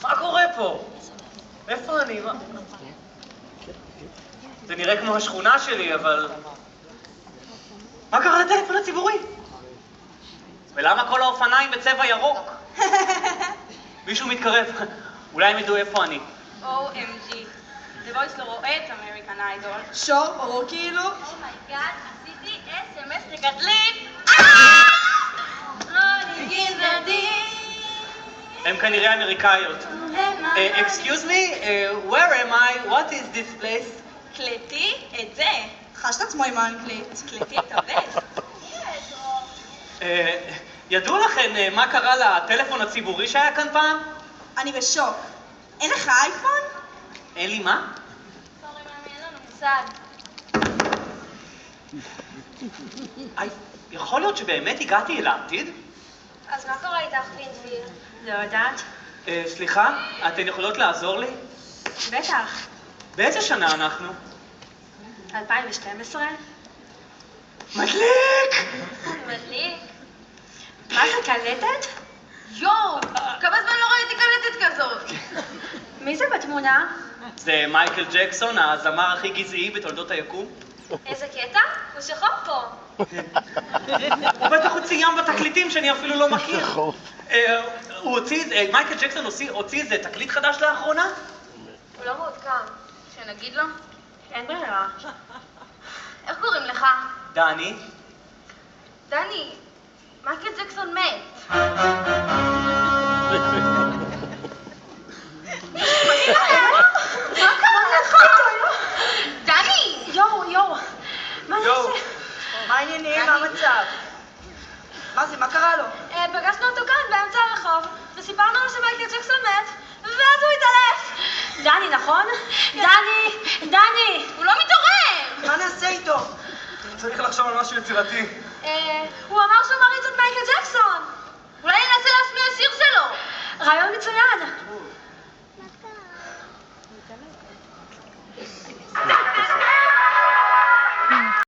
מה קורה פה? איפה אני? זה נראה כמו השכונה שלי, אבל... מה קרה לטלפון הציבורי? ולמה כל האופניים בצבע ירוק? מישהו מתקרב. אולי הם ידעו איפה אני. OMG. The Voice לא רואה את אמריקן איידול. שור או כאילו? אומייגאד, עשיתי SMS לגדלית. הם כנראה אמריקאיות. Excuse me, where am I? What is this place? קלטי את זה. חש את עצמו עם האנגלית. קלטי את הבס. ידעו לכם מה קרה לטלפון הציבורי שהיה כאן פעם? אני בשוק. אין לך אייפון? אין לי מה? סורי מאמי, אין לנו מושג. יכול להיות שבאמת הגעתי אל העתיד? אז מה קורה איתך פינטוויל? לא יודעת. סליחה, אתן יכולות לעזור לי? בטח. באיזה שנה אנחנו? 2012? מדליק! מדליק. מה זה, קלטת? יואו! כמה זמן לא ראיתי קלטת כזאת? מי זה בתמונה? זה מייקל ג'קסון, הזמר הכי גזעי בתולדות היקום. איזה קטע? הוא שחור פה. הוא בטח הוציא ים בתקליטים שאני אפילו לא מכיר. מייקל ג'קסון הוציא איזה תקליט חדש לאחרונה? הוא לא מעודכן. שנגיד לו? אין ברירה. איך קוראים לך? דני. דני, מייקל ג'קסון מת. מה קרה לך? דני! יואו. מה זה? מה העניינים? מה המצב? מה זה? מה קרה לו? פגשנו אותו כאן באמצע הרחוב, וסיפרנו לו שמייקל ג'קסון מת, ואז הוא התעלף. דני, נכון? דני! הוא לא מתעורר! מה נעשה איתו? צריך לחשוב על משהו יצירתי. הוא אמר שהוא מריץ את מייקל ג'קסון. אולי ננסה להשמיע שיר שלו. רעיון מצוין.